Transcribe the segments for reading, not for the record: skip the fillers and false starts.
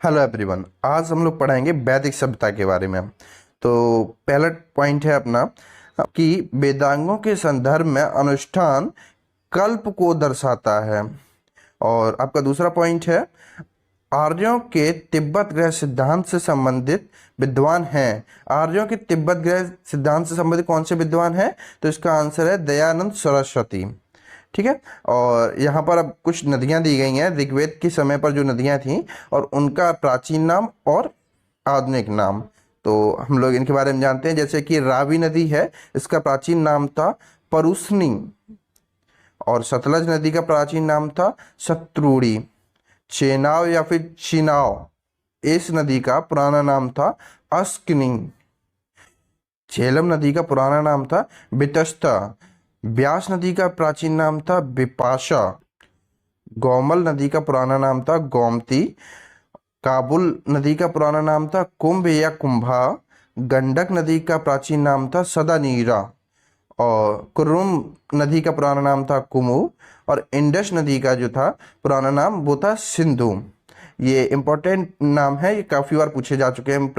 Hello everyone, आज हम लोग पढ़ाएंगे वैदिक सभ्यता के बारे में। तो पहला पॉइंट है अपना कि वेदांगों के संदर्भ में अनुष्ठान कल्प को दर्शाता है। और आपका दूसरा पॉइंट है आर्यों के तिब्बत ग्रह सिद्धांत से संबंधित विद्वान हैं। आर्यों के तिब्बत ग्रह सिद्धांत से संबंधित कौन से विद्वान हैं? तो इसका आंसर है दयानंद सरस्वती। ठीक है। और यहाँ पर अब कुछ नदियाँ दी गई हैं ऋग्वेद के समय पर जो नदियाँ थीं और उनका प्राचीन नाम और आधुनिक नाम। तो हम लोग इनके बारे में जानते हैं, जैसे कि रावी नदी है, इसका प्राचीन नाम था परुस्नी। और सतलज नदी का प्राचीन नाम था शत्रुड़ी। चेनाब या फिर चिनाब, इस नदी का पुराना नाम था अस्किनी। झेलम नदी का पुराना नाम था वितस्ता। ब्यास नदी का प्राचीन नाम था विपाशा। गोमल नदी का पुराना नाम था गोमती। काबुल नदी का पुराना नाम था कुंभ या कुंभा। गंडक नदी का प्राचीन नाम था सदानीरा। और कुरुम नदी का पुराना नाम था कुमु। और इंडस नदी का जो था पुराना नाम वो था सिंधु। ये इंपॉर्टेंट नाम है, ये काफ़ी बार पूछे जा चुके हैं।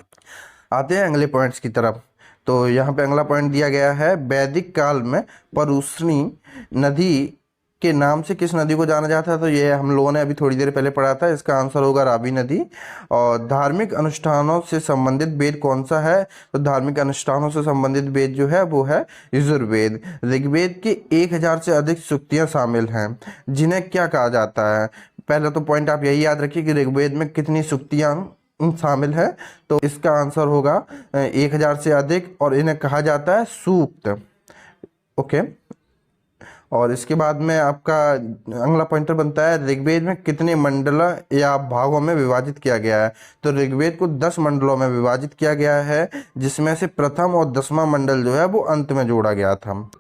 आते हैं अगले पॉइंट्स की तरफ। तो यहाँ पे अगला पॉइंट दिया गया है वैदिक काल में परुस्नी नदी के नाम से किस नदी को जाना जाता है? तो ये हम लोगों ने अभी थोड़ी देर पहले पढ़ा था, इसका आंसर होगा रावी नदी। और धार्मिक अनुष्ठानों से संबंधित वेद कौन सा है? तो धार्मिक अनुष्ठानों से संबंधित वेद जो है वो है यजुर्वेद। ऋग्वेद की 1000 से अधिक सूक्तियाँ शामिल हैं, जिन्हें क्या कहा जाता है? पहले तो पॉइंट आप यही याद रखिए कि ऋग्वेद में कितनी सूक्तियाँ शामिल है। तो इसका आंसर होगा 1000 से अधिक, और इन्हें कहा जाता है सूक्त। ओके। और इसके बाद में आपका अगला पॉइंटर बनता है ऋग्वेद में कितने मंडल या भागों में विभाजित किया गया है? तो ऋग्वेद को 10 मंडलों में विभाजित किया गया है, जिसमें से प्रथम और 10वां मंडल जो है वो अंत में जोड़ा गया था।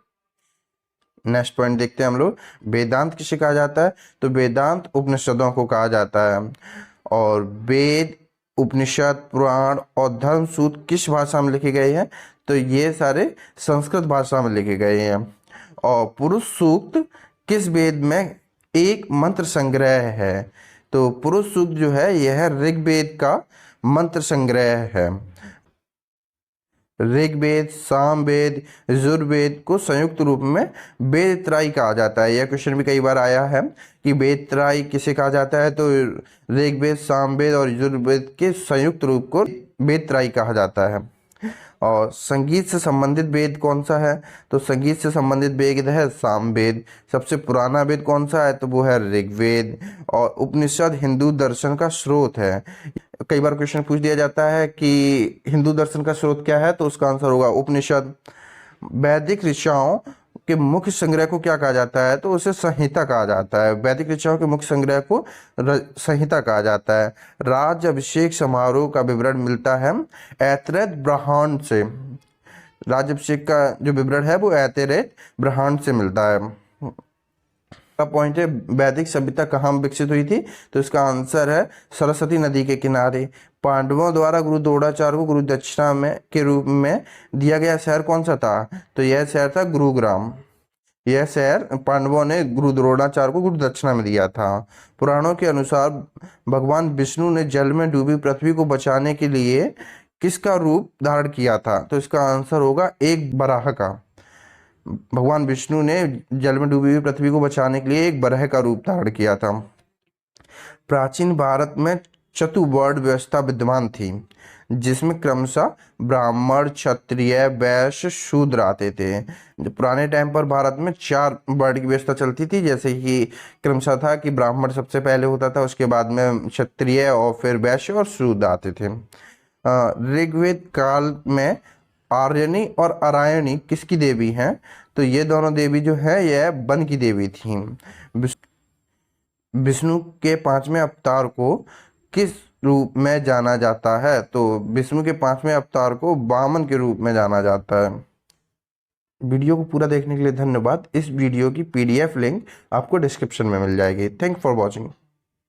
नेक्स्ट पॉइंट देखते हैं हम लोग, वेदांत किसे कहा जाता है? तो वेदांत उपनिषदों को कहा जाता है। और वेद, उपनिषद, पुराण और धर्म सूत्र किस भाषा में लिखे गए हैं? तो ये सारे संस्कृत भाषा में लिखे गए हैं। और पुरुष सूक्त किस वेद में एक मंत्र संग्रह है? तो पुरुष सूक्त जो है यह ऋग्वेद का मंत्र संग्रह है। ऋग्वेद, सामवेद, यजुर्वेद को संयुक्त रूप में वेद त्रयी कहा जाता है। यह क्वेश्चन भी कई बार आया है कि वेद त्रयी किसे कहा जाता है? तो ऋग्वेद, सामवेद और यजुर्वेद के संयुक्त रूप को वेद त्रयी कहा जाता है। और संगीत से संबंधित वेद कौन सा है? तो संगीत से संबंधित वेद है सामवेद। सबसे पुराना वेद कौन सा है? तो वो है ऋग्वेद। और उपनिषद हिंदू दर्शन का स्रोत है। कई बार क्वेश्चन पूछ दिया जाता है कि हिंदू दर्शन का स्रोत क्या है? तो उसका आंसर होगा उपनिषद। वैदिक ऋचाओं के मुख्य संग्रह को क्या कहा जाता है? तो उसे संहिता कहा जाता है। वैदिक ऋचाओं के मुख्य संग्रह को संहिता कहा जाता है। राज अभिषेक समारोह का विवरण मिलता है ऐतरेय ब्रह्मांड से। राज्यभिषेक का जो विवरण है वो ऐतरेय ब्रह्मांड से मिलता है। पॉइंट है वैदिक सभ्यता कहाँ विकसित हुई थी? तो इसका आंसर है सरस्वती नदी के किनारे। पांडवों द्वारा गुरु द्रोणाचार्य को गुरु दक्षिणा में के रूप में दिया गया शहर कौन सा था? तो यह शहर था गुरुग्राम। यह शहर पांडवों ने गुरु द्रोणाचार्य को गुरु दक्षिणा में दिया था। पुराणों के अनुसार भगवान विष्णु ने जल में डूबी पृथ्वी को बचाने के लिए किसका रूप धारण किया था? तो इसका आंसर होगा एक बराह का। भगवान विष्णु ने जल में डूबी हुई पृथ्वी को बचाने के लिए एक बरह का रूप धारण किया था। प्राचीन भारत में चतुर्वर्ण व्यवस्था विद्यमान थी, जिसमें क्रमशः ब्राह्मण, क्षत्रिय, वैश्य, शूद्र आते थे। पुराने टाइम पर भारत में 4 वर्ण की व्यवस्था चलती थी, जैसे कि क्रमशः था कि ब्राह्मण सबसे पहले होता था, उसके बाद में क्षत्रिय और फिर वैश्य और शूद्र आते थे। ऋग्वेद काल में आर्यनी और अरायणी किसकी देवी हैं? तो ये दोनों देवी जो है यह वन की देवी थी। विष्णु के 5वें अवतार को किस रूप में जाना जाता है? तो विष्णु के 5वें अवतार को वामन के रूप में जाना जाता है। वीडियो को पूरा देखने के लिए धन्यवाद। इस वीडियो की PDF लिंक आपको डिस्क्रिप्शन में मिल जाएगी। Thank for watching.